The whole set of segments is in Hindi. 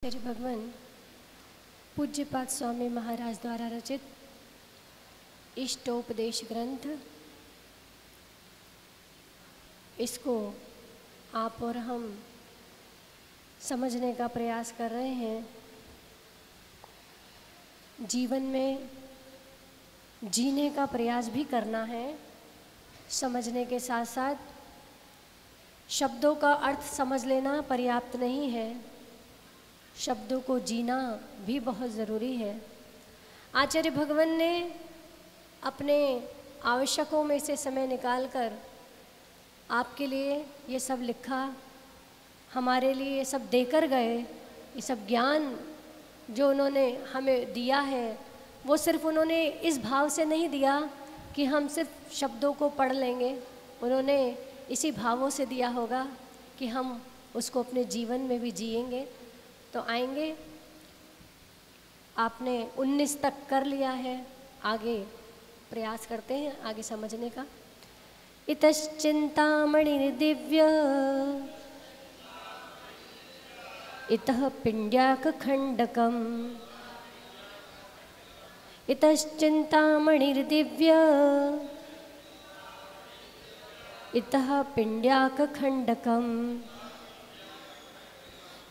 आचार्य भगवान पूज्यपाद स्वामी महाराज द्वारा रचित इष्टोपदेश ग्रंथ, इसको आप और हम समझने का प्रयास कर रहे हैं। जीवन में जीने का प्रयास भी करना है। समझने के साथ साथ शब्दों का अर्थ समझ लेना पर्याप्त नहीं है, शब्दों को जीना भी बहुत ज़रूरी है। आचार्य भगवान ने अपने आवश्यकों में से समय निकालकर आपके लिए ये सब लिखा, हमारे लिए ये सब देकर गए। ये सब ज्ञान जो उन्होंने हमें दिया है वो सिर्फ उन्होंने इस भाव से नहीं दिया कि हम सिर्फ शब्दों को पढ़ लेंगे। उन्होंने इसी भावों से दिया होगा कि हम उसको अपने जीवन में भी जिएंगे। तो आएंगे, आपने 19 तक कर लिया है, आगे प्रयास करते हैं आगे समझने का। इतश्चिंतामणिर्दिव्य इतः पिंड्याकखंडकम्, इतश्चिंतामणिर्दिव्य इतः पिंड्याकखंडकम्,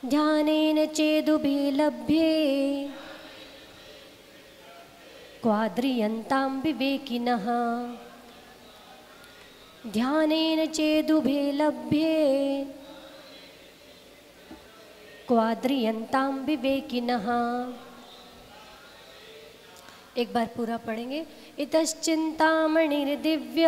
ध्यानेन चेदुभिलभ्ये क्वाद्रियन्तां विवेकिनः, ध्यानेन चेदुभिलभ्ये क्वाद्रियन्तां विवेकिनः। एक बार पूरा पढ़ेंगे। इतश्चिंतामणिर्दिव्य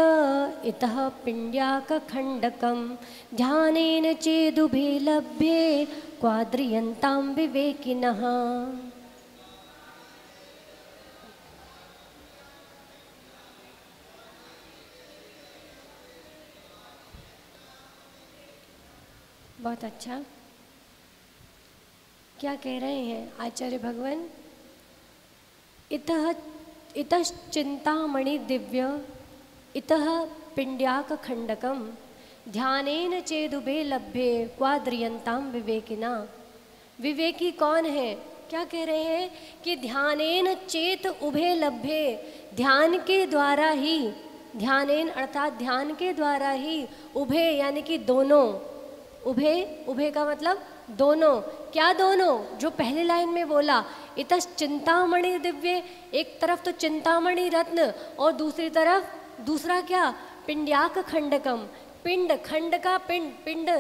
इतः पिंड्याकखंडकम्, ध्यानेन चेदुभिलभ्ये क्वाद्रियन्तां विवेकिनः। बहुत अच्छा। क्या कह रहे हैं आचार्य भगवान? इतश्चिंतामणि दिव्य इतः पिंड्याकखंडकम्, ध्यानेन चेदुभे लभ्ये क्वाद्रियन्तां विवेकिना। विवेकी कौन है? क्या कह रहे हैं कि ध्यानेन चेत उभे लभ्ये, ध्यान के द्वारा ही, ध्यानेन अर्थात ध्यान के द्वारा ही, उभे यानी कि दोनों, उभे, उभे का मतलब दोनों। क्या दोनों? जो पहली लाइन में बोला इतस चिंतामणि दिव्य, एक तरफ तो चिंतामणि रत्न और दूसरी तरफ दूसरा क्या? पिंड्याक खंडकम। पिंड, खंड का पिंड, पिंड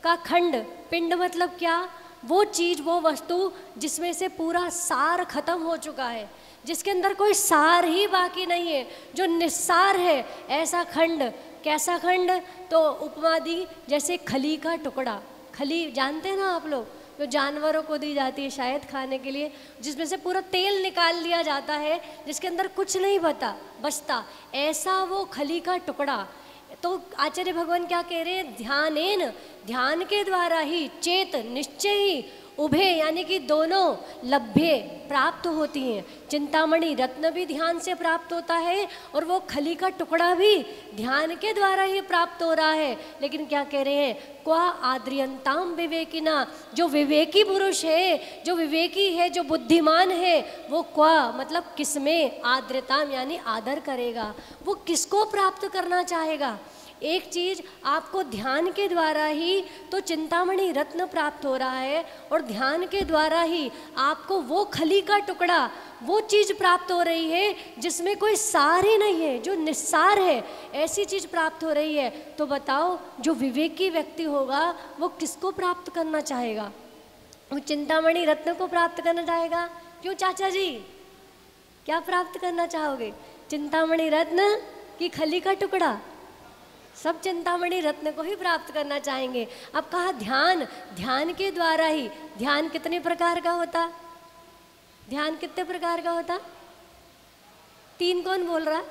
का खंड। पिंड मतलब क्या? वो चीज़, वो वस्तु जिसमें से पूरा सार खत्म हो चुका है, जिसके अंदर कोई सार ही बाकी नहीं है, जो निस्सार है, ऐसा खंड। कैसा खंड? तो उपमा दी जैसे खली का टुकड़ा। खली जानते हैं ना आप लोग, जो जानवरों को दी जाती है शायद खाने के लिए, जिसमें से पूरा तेल निकाल लिया जाता है, जिसके अंदर कुछ नहीं बचता, ऐसा वो खली का टुकड़ा। तो आचार्य भगवान क्या कह रहे हैं? ध्यानेन, ध्यान के द्वारा ही, चेत निश्चय ही, उभे यानी कि दोनों, लभ्ये प्राप्त होती हैं। चिंतामणि रत्न भी ध्यान से प्राप्त होता है और वो खली का टुकड़ा भी ध्यान के द्वारा ही प्राप्त हो रहा है। लेकिन क्या कह रहे हैं? क्वा आद्रियंताम विवेकिना, जो विवेकी पुरुष है, जो विवेकी है, जो बुद्धिमान है, वो क्वा मतलब किसमें? आद्रताम यानी आदर करेगा। वो किसको प्राप्त करना चाहेगा? एक चीज़ आपको ध्यान के द्वारा ही तो चिंतामणि रत्न प्राप्त हो रहा है, और ध्यान के द्वारा ही आपको वो खली का टुकड़ा, वो चीज़ प्राप्त हो रही है जिसमें कोई सार ही नहीं है, जो निस्सार है, ऐसी चीज़ प्राप्त हो रही है। तो बताओ, जो विवेकी व्यक्ति होगा वो किसको प्राप्त करना चाहेगा? वो चिंतामणि रत्न को प्राप्त करना चाहेगा। क्यों चाचा जी, क्या प्राप्त करना चाहोगे? चिंतामणि रत्न कि खली का टुकड़ा? सब चिंतामणि रत्न को ही प्राप्त करना चाहेंगे। अब कहा ध्यान, ध्यान के द्वारा ही। ध्यान कितने प्रकार का होता? ध्यान कितने प्रकार का होता? 3 कौन बोल रहा?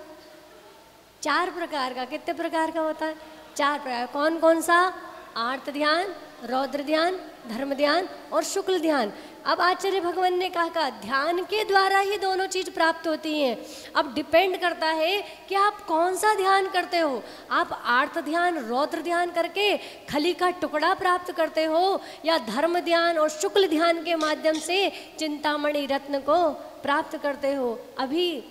4 प्रकार का। कितने प्रकार का होता? 4 प्रकार। कौन कौन सा? आर्त ध्यान, रौद्र ध्यान, धर्म ध्यान और शुक्ल ध्यान। अब आचार्य भगवान ने कहा ध्यान के द्वारा ही दोनों चीज प्राप्त होती हैं। अब डिपेंड करता है कि आप कौन सा ध्यान करते हो। आप आर्त ध्यान रौद्र ध्यान करके खली का टुकड़ा प्राप्त करते हो, या धर्म ध्यान और शुक्ल ध्यान के माध्यम से चिंतामणि रत्न को प्राप्त करते हो। अभी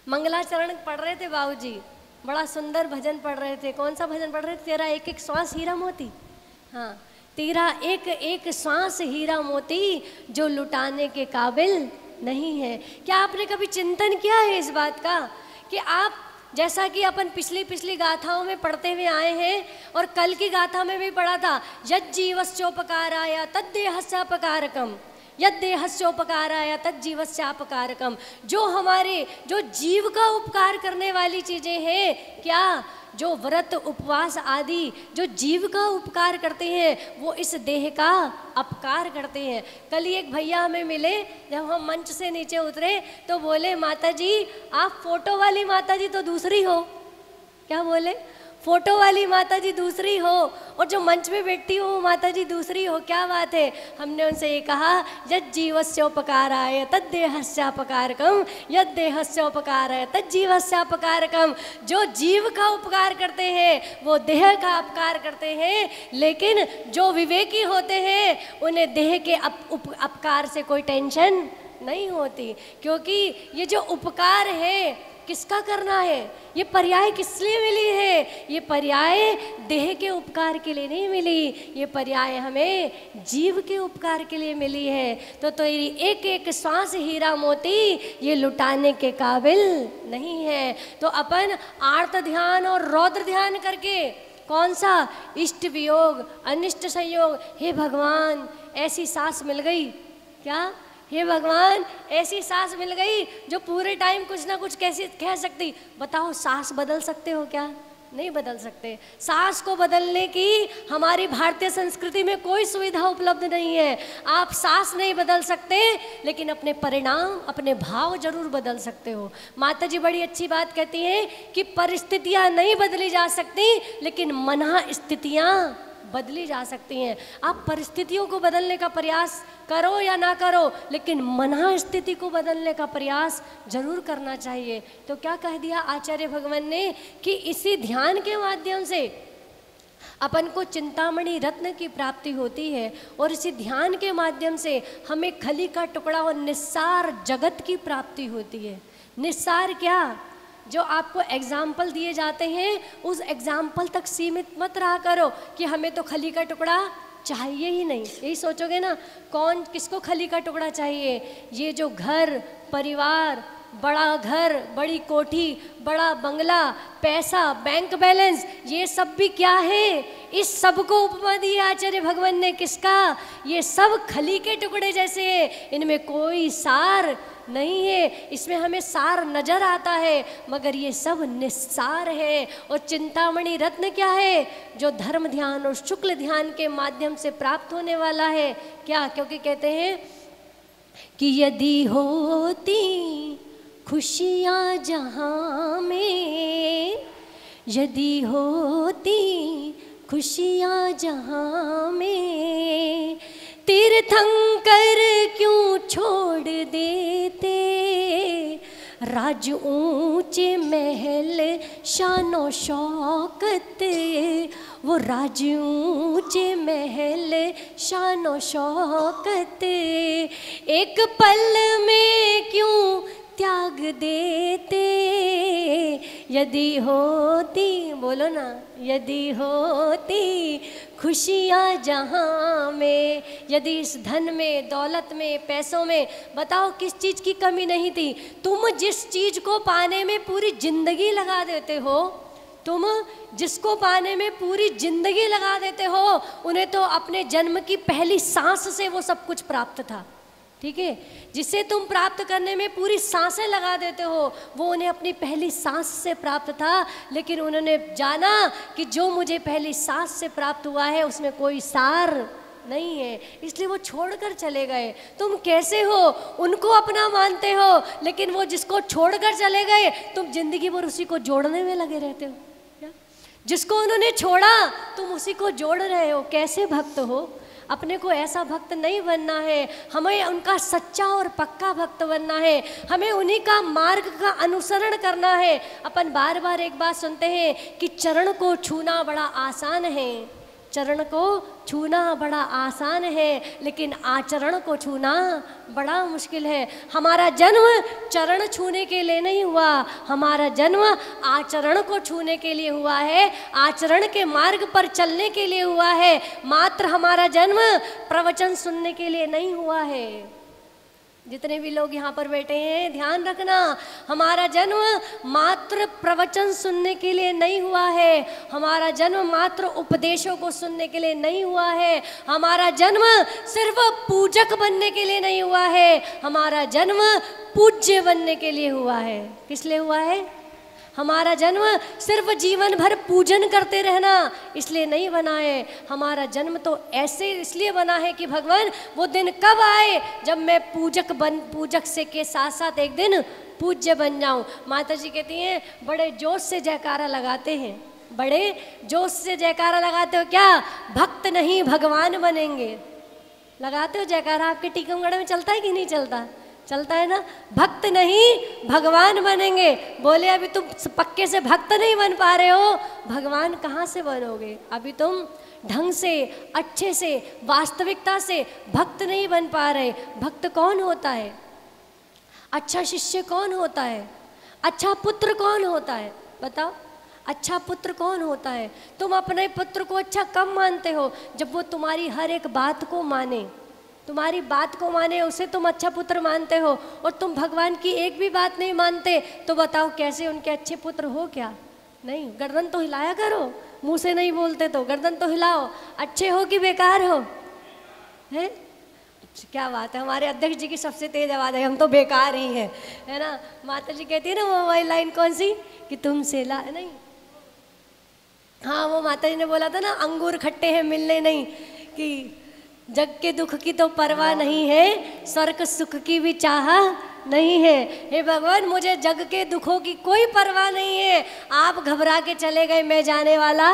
मंगलाचरण पढ़ रहे थे बाबूजी, बड़ा सुंदर भजन पढ़ रहे थे। कौन सा भजन पढ़ रहे थे? तेरा एक एक श्वास हीरा मोती। हाँ, तेरा एक एक श्वास हीरा मोती जो लुटाने के काबिल नहीं है। क्या आपने कभी चिंतन किया है इस बात का कि आप, जैसा कि अपन पिछली गाथाओं में पढ़ते हुए आए हैं और कल की गाथा में भी पढ़ा था, यज्जीवस्योपकाराय तद्देहस्योपकारकम, यद्देहस्योपकाराय तज्जीवस्यापकारकम। जो जीव का उपकार करने वाली चीज़ें हैं, क्या जो व्रत उपवास आदि जो जीव का उपकार करते हैं वो इस देह का अपकार करते हैं। कल ही एक भैया हमें मिले, जब हम मंच से नीचे उतरे तो बोले, माता जी आप फोटो वाली माता जी तो दूसरी हो। क्या बोले? फोटो वाली माता जी दूसरी हो और जो मंच में बैठी हो वो माता जी दूसरी हो। क्या बात है? हमने उनसे ये कहा, यज्जीवस्योपकाराय तद्देहस्योपकारकम, यद्देहस्योपकाराय तज्जीवस्योपकारकम। जो जीव का उपकार करते हैं वो देह का उपकार करते हैं, लेकिन जो विवेकी होते हैं उन्हें देह के अपकार से कोई टेंशन नहीं होती, क्योंकि ये जो उपकार है किसका करना है? ये पर्याय किस लिए मिली है? ये पर्याय देह के उपकार के लिए नहीं मिली, ये पर्याय हमें जीव के उपकार के लिए मिली है। तो तेरी एक एक श्वास हीरा मोती ये लुटाने के काबिल नहीं है। तो अपन आर्त ध्यान और रौद्र ध्यान करके कौन सा? इष्ट वियोग अनिष्ट संयोग। हे भगवान ऐसी सांस मिल गई क्या? हे भगवान ऐसी सांस मिल गई जो पूरे टाइम कुछ ना कुछ कैसे कह सकती। बताओ, सांस बदल सकते हो क्या? नहीं बदल सकते। सांस को बदलने की हमारी भारतीय संस्कृति में कोई सुविधा उपलब्ध नहीं है। आप सांस नहीं बदल सकते, लेकिन अपने परिणाम, अपने भाव जरूर बदल सकते हो। माता जी बड़ी अच्छी बात कहती हैं कि परिस्थितियां नहीं बदली जा सकती, लेकिन मना स्थितियां बदली जा सकती हैं। आप परिस्थितियों को बदलने का प्रयास करो या ना करो, लेकिन मना स्थिति को बदलने का प्रयास जरूर करना चाहिए। तो क्या कह दिया आचार्य भगवान ने कि इसी ध्यान के माध्यम से अपन को चिंतामणि रत्न की प्राप्ति होती है, और इसी ध्यान के माध्यम से हमें खली का टुकड़ा और निस्सार जगत की प्राप्ति होती है। निस्सार क्या? जो आपको एग्जाम्पल दिए जाते हैं उस एग्जाम्पल तक सीमित मत रहा करो कि हमें तो खली का टुकड़ा चाहिए ही नहीं। यही सोचोगे ना, कौन किसको खली का टुकड़ा चाहिए? ये जो घर परिवार, बड़ा घर, बड़ी कोठी, बड़ा बंगला, पैसा, बैंक बैलेंस, ये सब भी क्या है? इस सब को उपमा दी है आचार्य भगवान ने। किसका? ये सब खली के टुकड़े जैसे है, इनमें कोई सार नहीं है। इसमें हमें सार नजर आता है, मगर ये सब निस्सार है। और चिंतामणि रत्न क्या है? जो धर्म ध्यान और शुक्ल ध्यान के माध्यम से प्राप्त होने वाला है। क्या? क्योंकि कहते हैं कि यदि होती खुशियाँ जहाँ में, यदि होती खुशियाँ जहाँ में, तीर्थंकर क्यों छोड़ देते राज ऊंचे महल शानो शौकत, वो राज ऊंचे महल शानो शौकत, एक पल में क्यों त्याग देते। यदि होती, बोलो ना, यदि होती खुशियाँ जहाँ में, यदि इस धन में, दौलत में, पैसों में, बताओ किस चीज़ की कमी नहीं थी? तुम जिस चीज़ को पाने में पूरी जिंदगी लगा देते हो, तुम जिसको पाने में पूरी जिंदगी लगा देते हो, उन्हें तो अपने जन्म की पहली सांस से वो सब कुछ प्राप्त था। ठीक है? जिसे तुम प्राप्त करने में पूरी सांसें लगा देते हो, वो उन्हें अपनी पहली सांस से प्राप्त था। लेकिन उन्होंने जाना कि जो मुझे पहली सांस से प्राप्त हुआ है उसमें कोई सार नहीं है, इसलिए वो छोड़कर चले गए। तुम कैसे हो? उनको अपना मानते हो, लेकिन वो जिसको छोड़कर चले गए तुम जिंदगी भर उसी को जोड़ने में लगे रहते हो। जिसको उन्होंने छोड़ा तुम उसी को जोड़ रहे हो। कैसे भक्त हो? अपने को ऐसा भक्त नहीं बनना है, हमें उनका सच्चा और पक्का भक्त बनना है, हमें उन्हीं का मार्ग का अनुसरण करना है। अपन बार बार एक बात सुनते हैं कि चरण को छूना बड़ा आसान है, चरण को छूना बड़ा आसान है, लेकिन आचरण को छूना बड़ा मुश्किल है। हमारा जन्म चरण छूने के लिए नहीं हुआ, हमारा जन्म आचरण को छूने के लिए हुआ है, आचरण के मार्ग पर चलने के लिए हुआ है। मात्र हमारा जन्म प्रवचन सुनने के लिए नहीं हुआ है। जितने भी लोग यहाँ पर बैठे हैं, ध्यान रखना, हमारा जन्म मात्र प्रवचन सुनने के लिए नहीं हुआ है, हमारा जन्म मात्र उपदेशों को सुनने के लिए नहीं हुआ है, हमारा जन्म सिर्फ पूजक बनने के लिए नहीं हुआ है, हमारा जन्म पूज्य बनने के लिए हुआ है। किस लिए हुआ है? हमारा जन्म सिर्फ जीवन भर पूजन करते रहना इसलिए नहीं बना है। हमारा जन्म तो ऐसे इसलिए बना है कि भगवान वो दिन कब आए जब मैं पूजक से के साथ साथ एक दिन पूज्य बन जाऊं। माता जी कहती हैं बड़े जोश से जयकारा लगाते हैं, बड़े जोश से जयकारा लगाते हो क्या? भक्त नहीं भगवान बनेंगे। लगाते हो जयकारा? आपके टीकमगढ़ में चलता है कि नहीं चलता? चलता है ना। भक्त नहीं भगवान बनेंगे। बोले अभी तुम पक्के से भक्त नहीं बन पा रहे हो, भगवान कहाँ से बनोगे? अभी तुम ढंग से, अच्छे से, वास्तविकता से भक्त नहीं बन पा रहे। भक्त कौन होता है? अच्छा शिष्य कौन होता है? अच्छा पुत्र कौन होता है? बताओ, अच्छा पुत्र कौन होता है? तुम अपने पुत्र को अच्छा कब मानते हो? जब वो तुम्हारी हर एक बात को माने, तुम्हारी बात को माने, उसे तुम अच्छा पुत्र मानते हो। और तुम भगवान की एक भी बात नहीं मानते तो बताओ कैसे उनके अच्छे पुत्र हो? क्या नहीं? गर्दन तो हिलाया करो, मुंह से नहीं बोलते तो गर्दन तो हिलाओ। अच्छे हो कि बेकार हो? है क्या बात है, हमारे अध्यक्ष जी की सबसे तेज आवाज़ है, हम तो बेकार ही हैं, है ना। माता जी कहती है ना वो वाली लाइन कौन सी कि तुमसे ला नहीं, हाँ वो माता जी ने बोला था ना, अंगूर खट्टे हैं मिलने नहीं, कि जग के दुख की तो परवाह नहीं है, स्वर्ग सुख की भी चाह नहीं है। हे भगवान मुझे जग के दुखों की कोई परवाह नहीं है, आप घबरा के चले गए मैं जाने वाला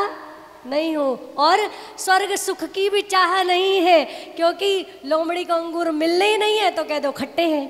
नहीं हूँ, और स्वर्ग सुख की भी चाह नहीं है, क्योंकि लोमड़ी को अंगूर मिलने ही नहीं है तो कह दो खट्टे हैं,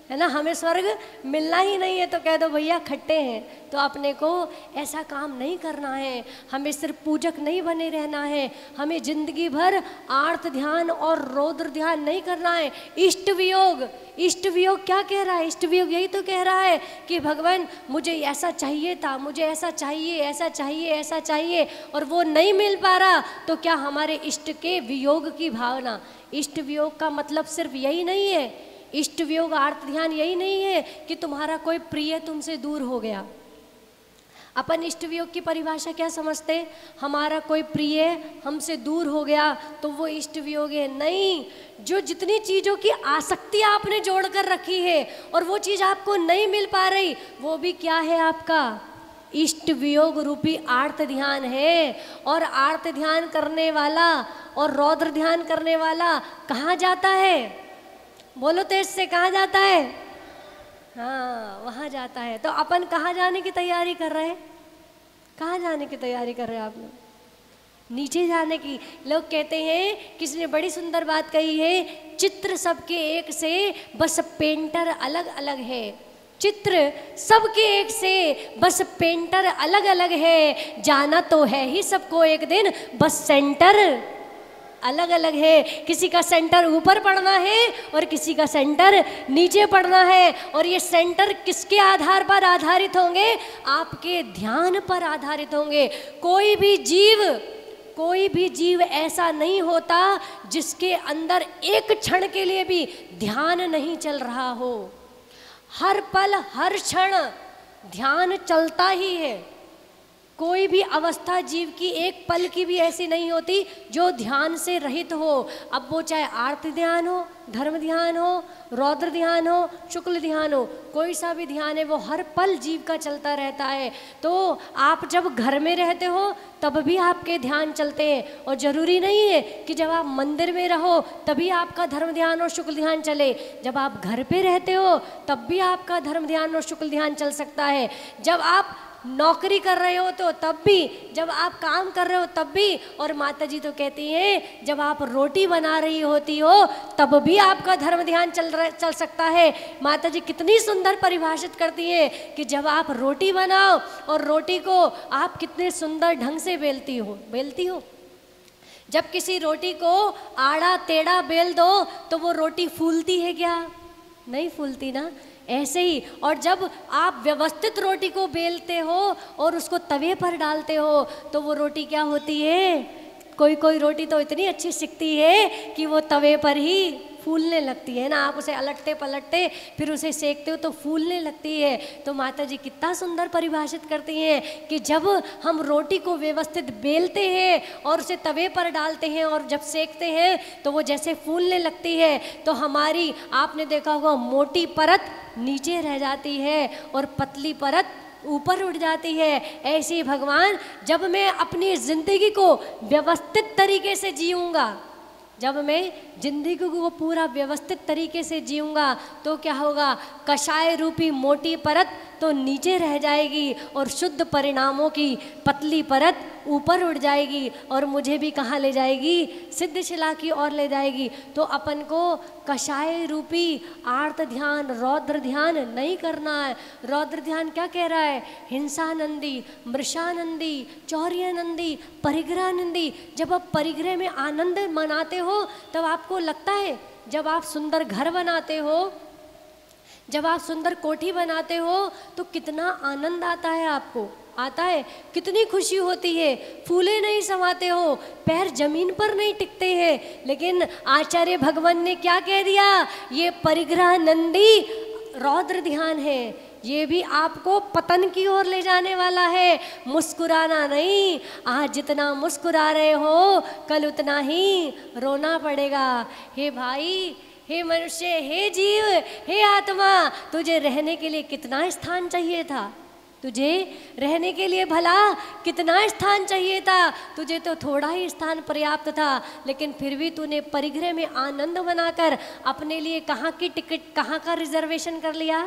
है ना। हमें स्वर्ग मिलना ही नहीं है तो कह दो भैया खट्टे हैं। तो अपने को ऐसा काम नहीं करना है, हमें सिर्फ पूजक नहीं बने रहना है, हमें जिंदगी भर आर्त ध्यान और रौद्र ध्यान नहीं करना है। इष्ट वियोग, इष्ट वियोग क्या कह रहा है? इष्ट वियोग यही तो कह रहा है कि भगवान मुझे ऐसा चाहिए था, मुझे ऐसा चाहिए, ऐसा चाहिए, ऐसा चाहिए, और वो नहीं मिल पा रहा तो क्या हमारे इष्ट के वियोग की भावना। इष्ट वियोग का मतलब सिर्फ यही नहीं है, इष्ट वियोग आर्त ध्यान यही नहीं है कि तुम्हारा कोई प्रिय तुमसे दूर हो गया। अपन इष्ट वियोग की परिभाषा क्या समझते? हमारा कोई प्रिय हमसे दूर हो गया तो वो इष्ट वियोग है? नहीं, जो जितनी चीज़ों की आसक्ति आपने जोड़ कर रखी है और वो चीज़ आपको नहीं मिल पा रही, वो भी क्या है? आपका इष्ट वियोग रूपी आर्त ध्यान है। और आर्त ध्यान करने वाला और रौद्र ध्यान करने वाला कहाँ जाता है? बोलो तेज से, कहाँ जाता है? हाँ वहाँ जाता है। तो अपन कहाँ जाने की तैयारी कर रहे हैं? कहाँ जाने की तैयारी कर रहे हैं आप लोग? नीचे जाने की। लोग कहते हैं, किसी ने बड़ी सुंदर बात कही है, चित्र सबके एक से बस पेंटर अलग अलग है। चित्र सबके एक से बस पेंटर अलग अलग है, जाना तो है ही सबको एक दिन, बस सेंटर अलग अलग है। किसी का सेंटर ऊपर पड़ना है और किसी का सेंटर नीचे पड़ना है। और ये सेंटर किसके आधार पर आधारित होंगे? आपके ध्यान पर आधारित होंगे। कोई भी जीव ऐसा नहीं होता जिसके अंदर एक क्षण के लिए भी ध्यान नहीं चल रहा हो। हर पल हर क्षण ध्यान चलता ही है। कोई भी अवस्था जीव की एक पल की भी ऐसी नहीं होती जो ध्यान से रहित हो। अब वो चाहे आर्त ध्यान हो, धर्म ध्यान हो, रौद्र ध्यान हो, शुक्ल ध्यान हो, कोई सा भी ध्यान है वो हर पल जीव का चलता रहता है। तो आप जब घर में रहते हो तब भी आपके ध्यान चलते हैं, और ज़रूरी नहीं है कि जब आप मंदिर में रहो तभी आपका धर्म ध्यान और शुक्ल ध्यान चले। जब आप घर पे रहते हो तब भी आपका धर्म ध्यान और शुक्ल ध्यान चल सकता है। जब आप नौकरी कर रहे हो तो तब भी, जब आप काम कर रहे हो तब भी, और माता जी तो कहती हैं जब आप रोटी बना रही होती हो तब भी आपका धर्म ध्यान चल सकता है। माता जी कितनी सुंदर परिभाषित करती हैं कि जब आप रोटी बनाओ और रोटी को आप कितने सुंदर ढंग से बेलती हो। जब किसी रोटी को आड़ा टेढ़ा बेल दो तो वो रोटी फूलती है क्या? नहीं फूलती ना। ऐसे ही, और जब आप व्यवस्थित रोटी को बेलते हो और उसको तवे पर डालते हो तो वो रोटी क्या होती है? कोई रोटी तो इतनी अच्छी सिकती है कि वो तवे पर ही फूलने लगती है ना। आप उसे अलटते पलटते फिर उसे सेकते हो तो फूलने लगती है। तो माता जी कितना सुंदर परिभाषित करती हैं कि जब हम रोटी को व्यवस्थित बेलते हैं और उसे तवे पर डालते हैं और जब सेकते हैं तो वो जैसे फूलने लगती है, तो हमारी, आपने देखा होगा, मोटी परत नीचे रह जाती है और पतली परत ऊपर उठ जाती है। ऐसे ही भगवान, जब मैं अपनी जिंदगी को व्यवस्थित तरीके से जीऊँगा, जब मैं जिंदगी को पूरा व्यवस्थित तरीके से जीऊँगा तो क्या होगा? कषाय रूपी मोटी परत तो नीचे रह जाएगी और शुद्ध परिणामों की पतली परत ऊपर उड़ जाएगी और मुझे भी कहाँ ले जाएगी? सिद्ध शिला की ओर ले जाएगी। तो अपन को कषाय रूपी आर्त ध्यान, रौद्र ध्यान नहीं करना है। रौद्र ध्यान क्या कह रहा है? हिंसानंदी, मृषानंदी, चौर्यानंदी, परिग्रहानंदी। जब आप परिग्रह में आनंद मनाते हो तब आपको लगता है, जब आप सुंदर घर बनाते हो, जब आप सुंदर कोठी बनाते हो तो कितना आनंद आता है, आपको आता है, कितनी खुशी होती है। फूले नहीं समाते हो, पैर जमीन पर नहीं टिकते हैं, लेकिन आचार्य भगवान ने क्या कह दिया? ये परिग्रहानंदी रौद्र ध्यान है, ये भी आपको पतन की ओर ले जाने वाला है। मुस्कुराना नहीं, आज जितना मुस्कुरा रहे हो कल उतना ही रोना पड़ेगा। हे भाई, हे मनुष्य, हे जीव, हे आत्मा, तुझे रहने के लिए कितना स्थान चाहिए था? तुझे रहने के लिए भला कितना स्थान चाहिए था? तुझे तो थोड़ा ही स्थान पर्याप्त था, लेकिन फिर भी तूने परिग्रह में आनंद बनाकर अपने लिए कहाँ की टिकट, कहाँ का रिजर्वेशन कर लिया?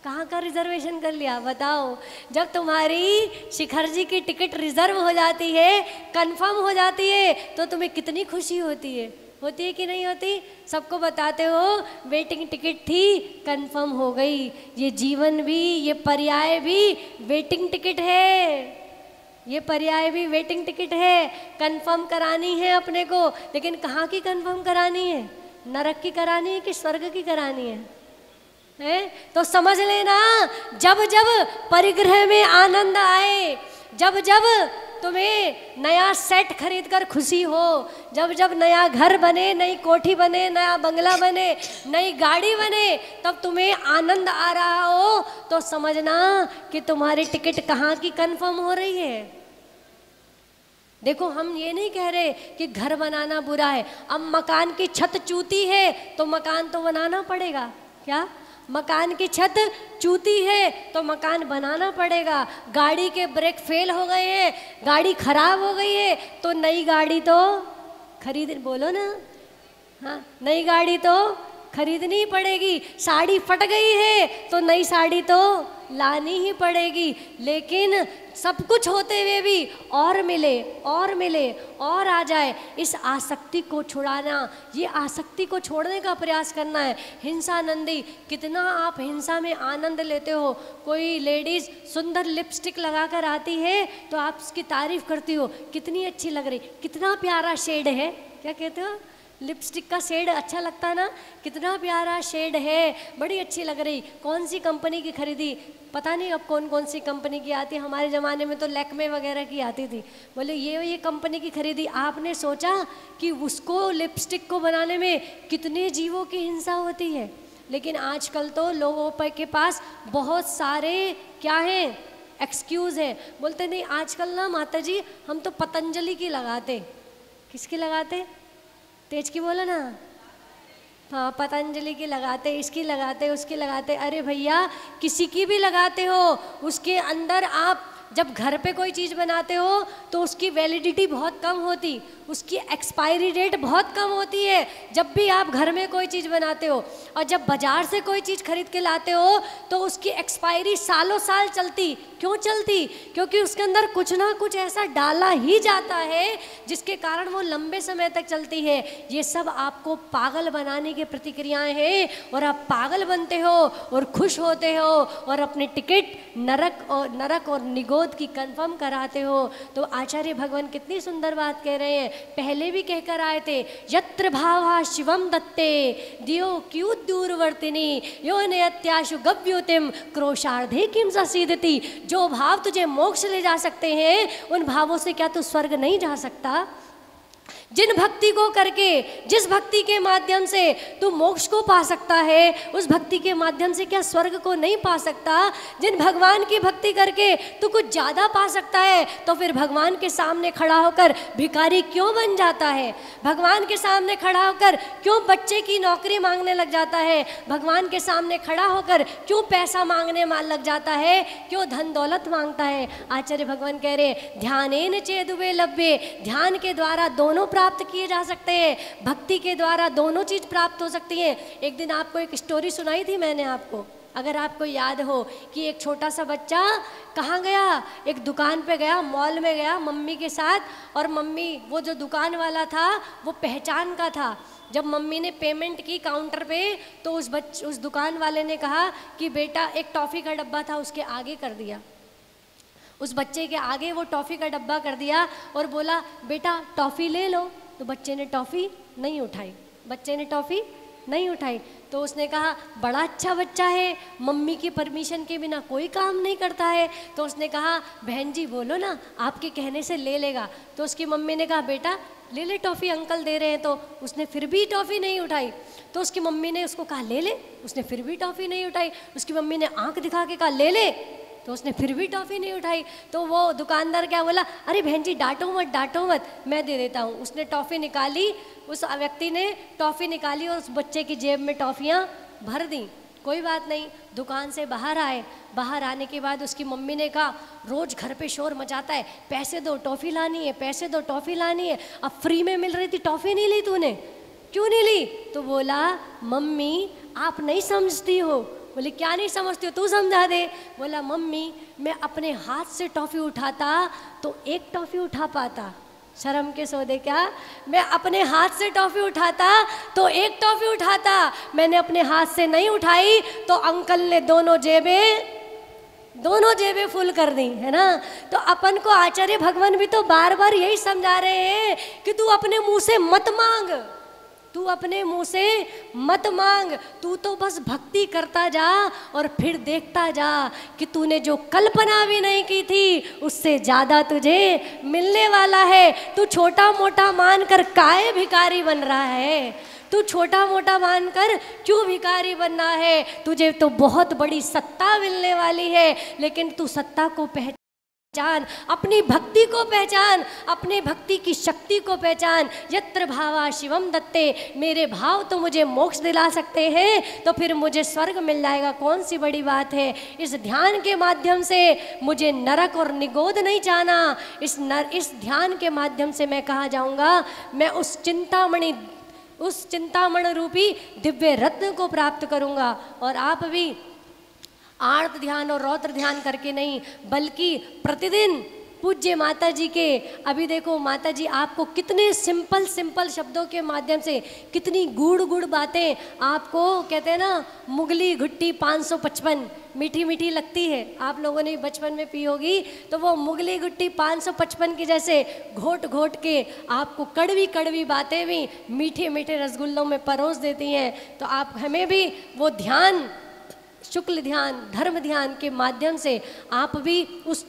कहाँ का रिजर्वेशन कर लिया? बताओ। जब तुम्हारी शिखर जी की टिकट रिजर्व हो जाती है, कंफर्म हो जाती है, तो तुम्हें कितनी खुशी होती है? होती है कि नहीं होती? सबको बताते हो वेटिंग टिकट थी, कंफर्म हो गई। ये जीवन भी, ये पर्याय भी वेटिंग टिकट है, ये पर्याय भी वेटिंग टिकट है। कंफर्म करानी है अपने को, लेकिन कहाँ की कंफर्म करानी है? नरक की करानी है कि स्वर्ग की करानी है? तो समझ लेना, जब जब परिग्रह में आनंद आए, जब जब तुम्हें नया सेट खरीद कर खुशी हो, जब जब नया घर बने, नई कोठी बने, नया बंगला बने, नई गाड़ी बने, तब तुम्हें आनंद आ रहा हो, तो समझना कि तुम्हारी टिकट कहाँ की कंफर्म हो रही है। देखो, हम ये नहीं कह रहे कि घर बनाना बुरा है। अब मकान की छत चूती है तो मकान तो बनाना पड़ेगा। क्या? मकान की छत चूती है तो मकान बनाना पड़ेगा। गाड़ी के ब्रेक फेल हो गए हैं, गाड़ी खराब हो गई है, तो नई गाड़ी तो खरीद, बोलो ना, हाँ, नई गाड़ी तो खरीदनी पड़ेगी। साड़ी फट गई है तो नई साड़ी तो लानी ही पड़ेगी। लेकिन सब कुछ होते हुए भी और मिले और मिले और आ जाए, इस आसक्ति को छुड़ाना, ये आसक्ति को छोड़ने का प्रयास करना है। हिंसानंदी, कितना आप हिंसा में आनंद लेते हो। कोई लेडीज़ सुंदर लिपस्टिक लगाकर आती है तो आप उसकी तारीफ करती हो, कितनी अच्छी लग रही, कितना प्यारा शेड है। क्या कहते हो? लिपस्टिक का शेड अच्छा लगता है ना, कितना प्यारा शेड है, बड़ी अच्छी लग रही। कौन सी कंपनी की खरीदी? पता नहीं अब कौन कौन सी कंपनी की आती है। हमारे ज़माने में तो लैक्मे वगैरह की आती थी। बोले ये कंपनी की खरीदी। आपने सोचा कि उसको, लिपस्टिक को बनाने में कितने जीवों की हिंसा होती है। लेकिन आजकल तो लोगों के पास बहुत सारे क्या हैं, एक्सक्यूज़ है। बोलते नहीं, आजकल ना माता जी हम तो पतंजलि की लगाते। किसकी लगाते? तेज की बोला ना। हाँ, पतंजलि की लगाते, इसकी लगाते, उसकी लगाते। अरे भैया, किसी की भी लगाते हो, उसके अंदर आप जब घर पे कोई चीज़ बनाते हो तो उसकी वैलिडिटी बहुत कम होती, उसकी एक्सपायरी डेट बहुत कम होती है जब भी आप घर में कोई चीज़ बनाते हो। और जब बाज़ार से कोई चीज़ खरीद के लाते हो तो उसकी एक्सपायरी सालों साल चलती। क्यों चलती? क्योंकि उसके अंदर कुछ ना कुछ ऐसा डाला ही जाता है जिसके कारण वो लंबे समय तक चलती है। ये सब आपको पागल बनाने की प्रतिक्रियाएं हैं और आप पागल बनते हो और खुश होते हो और अपने टिकट नरक और निगोद की कंफर्म कराते हो। तो आचार्य भगवान कितनी सुंदर बात कह रहे हैं, पहले भी कहकर आए थे, यत्र भावा शिवम दत्ते दियो क्यों दूरवर्तिनी यो नयत्याशु गव्योतिम क्रोशार्धे किम ससीदति। जो भाव तुझे मोक्ष ले जा सकते हैं उन भावों से क्या तू स्वर्ग नहीं जा सकता? जिन भक्ति को करके, जिस भक्ति के माध्यम से तू मोक्ष को पा सकता है, उस भक्ति के माध्यम से क्या स्वर्ग को नहीं पा सकता? जिन भगवान की भक्ति करके तू कुछ ज़्यादा पा सकता है, तो फिर भगवान के सामने खड़ा होकर भिखारी क्यों बन जाता है? भगवान के सामने खड़ा होकर क्यों बच्चे की नौकरी मांगने लग जाता है? भगवान के सामने खड़ा होकर क्यों पैसा मांगने लग जाता है? क्यों धन दौलत मांगता है? आचार्य भगवान कह रहे, ध्यानेन चेदुबे लभ्ये, ध्यान के द्वारा दोनों प्राप्त किए जा सकते हैं, भक्ति के द्वारा दोनों चीज प्राप्त हो सकती है। एक दिन आपको एक स्टोरी सुनाई थी मैंने आपको, अगर आपको याद हो, कि एक छोटा सा बच्चा कहाँ गया, एक दुकान पे गया, मॉल में गया मम्मी के साथ, और मम्मी, वो जो दुकान वाला था वो पहचान का था। जब मम्मी ने पेमेंट की काउंटर पे तो उस दुकान वाले ने कहा कि बेटा, एक टॉफ़ी का डब्बा था उसके आगे कर दिया, उस बच्चे के आगे वो टॉफ़ी का डब्बा कर दिया और बोला बेटा टॉफ़ी ले लो। तो बच्चे ने टॉफ़ी नहीं उठाई, तो उसने कहा बड़ा अच्छा बच्चा है, मम्मी की परमिशन के बिना कोई काम नहीं करता है। तो उसने कहा बहन जी बोलो ना, आपके कहने से ले लेगा। तो उसकी मम्मी ने कहा बेटा ले ले टॉफ़ी, अंकल दे रहे हैं। तो उसने फिर भी टॉफ़ी नहीं उठाई। तो उसकी मम्मी ने उसको कहा ले ले, उसने फिर भी टॉफ़ी नहीं उठाई। उसकी मम्मी ने आंख दिखा के कहा ले ले, तो उसने फिर भी टॉफ़ी नहीं उठाई। तो वो दुकानदार क्या बोला, अरे बहन जी डांटो मत, मैं दे देता हूँ। उसने टॉफ़ी निकाली, उस व्यक्ति ने टॉफ़ी निकाली और उस बच्चे की जेब में टॉफ़ियाँ भर दी। कोई बात नहीं, दुकान से बाहर आए, बाहर आने के बाद उसकी मम्मी ने कहा रोज़ घर पे शोर मचाता है, पैसे दो टॉफ़ी लानी है, पैसे दो टॉफ़ी लानी है, अब फ्री में मिल रही थी टॉफ़ी नहीं ली तूने, क्यों नहीं ली? तो बोला मम्मी आप नहीं समझती हो। बोले क्या नहीं समझती हो, तू समझा दे। बोला मम्मी मैं अपने हाथ से टॉफ़ी उठाता तो एक टॉफ़ी उठा पाता, शर्म के सौदे क्या, मैं अपने हाथ से टॉफ़ी उठाता तो एक टॉफ़ी उठाता, मैंने अपने हाथ से नहीं उठाई तो अंकल ने दोनों जेबें फुल कर दी, है ना। तो अपन को आचार्य भगवान भी तो बार बार यही समझा रहे हैं कि तू अपने मुंह से मत मांग, तू अपने मुंह से मत मांग, तू तो बस भक्ति करता जा और फिर देखता जा कि तूने जो कल्पना भी नहीं की थी उससे ज़्यादा तुझे मिलने वाला है। तू छोटा मोटा मानकर काहे भिखारी बन रहा है? तू छोटा मोटा मानकर क्यों भिखारी बनना है? तुझे तो बहुत बड़ी सत्ता मिलने वाली है, लेकिन तू सत्ता को पहचान, अपनी भक्ति को पहचान, अपने भक्ति की शक्ति को पहचान। यत्र भावा शिवम दत्ते, मेरे भाव तो मुझे मोक्ष दिला सकते हैं, तो फिर मुझे स्वर्ग मिल जाएगा, कौन सी बड़ी बात है। इस ध्यान के माध्यम से मुझे नरक और निगोद नहीं जाना, इस ध्यान के माध्यम से मैं कहाँ जाऊँगा, मैं उस चिंतामण रूपी दिव्य रत्न को प्राप्त करूँगा। और आप भी आर्त ध्यान और रौद्र ध्यान करके नहीं, बल्कि प्रतिदिन पूज्य माता जी के, अभी देखो माता जी आपको कितने सिंपल शब्दों के माध्यम से कितनी गूढ़ बातें आपको, कहते हैं ना मुगली घुट्टी 555 मीठी मीठी लगती है, आप लोगों ने बचपन में पी होगी, तो वो मुगली गुट्टी 555 की जैसे घोट के आपको कड़वी बातें भी मीठे मीठे रसगुल्लों में परोस देती हैं। तो आप हमें भी वो ध्यान, शुक्ल ध्यान, धर्म ध्यान के माध्यम से आप भी उस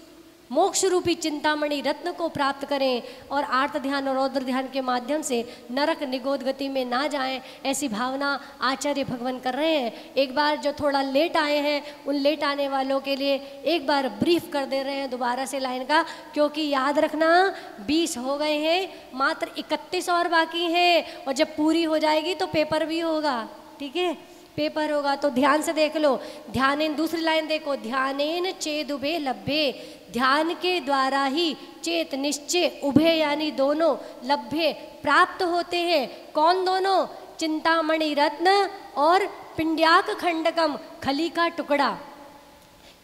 मोक्ष रूपी चिंतामणि रत्न को प्राप्त करें और आर्त ध्यान और रौद्र ध्यान के माध्यम से नरक निगोद गति में ना जाएं, ऐसी भावना आचार्य भगवान कर रहे हैं। एक बार जो थोड़ा लेट आए हैं उन लेट आने वालों के लिए एक बार ब्रीफ कर दे रहे हैं दोबारा से लाइन का, क्योंकि याद रखना 20 हो गए हैं, मात्र 31 और बाकी हैं, और जब पूरी हो जाएगी तो पेपर भी होगा, ठीक है। पेपर होगा तो ध्यान से देख लो। ध्यानेन, दूसरी लाइन देखो, ध्यानेन चेदुबे लभ्ये, ध्यान के द्वारा ही चेत निश्चय उभे यानी दोनों लभ्ये प्राप्त होते हैं। कौन दोनों? चिंतामणि रत्न और पिंड्याक खंडकम, खली का टुकड़ा।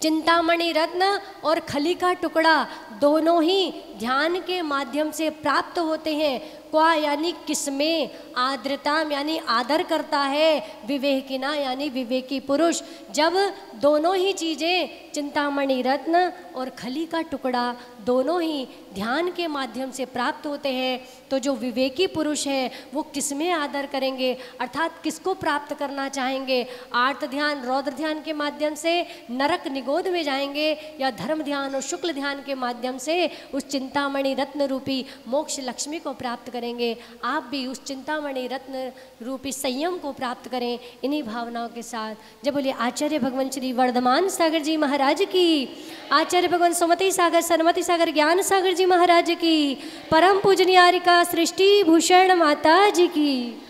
चिंतामणि रत्न और खली का टुकड़ा दोनों ही ध्यान के माध्यम से प्राप्त होते हैं। क्वा यानी किसमें, आर्द्रताम यानी आदर करता है, विवेकिना यानी विवेकी पुरुष। जब दोनों ही चीज़ें, चिंतामणि रत्न और खली का टुकड़ा दोनों ही ध्यान के माध्यम से प्राप्त होते हैं, तो जो विवेकी पुरुष है वो किसमें आदर करेंगे, अर्थात किसको प्राप्त करना चाहेंगे? आर्त ध्यान, रौद्र ध्यान के माध्यम से नरक निगोद में जाएंगे, या धर्म ध्यान और शुक्ल ध्यान के माध्यम से उस चिंतामणि रत्न रूपी मोक्ष लक्ष्मी को प्राप्त करेंगे। आप भी उस चिंतामणि रत्न रूपी संयम को प्राप्त करें इन्हीं भावनाओं के साथ। जब बोलिए आचार्य भगवान श्री वर्धमान सागर जी महाराज की, आचार्य भगवान सुमति सागर, सरमति सागर, ज्ञान सागर जी महाराज की, परम पूजनीयारिका सृष्टि भूषण माता जी की।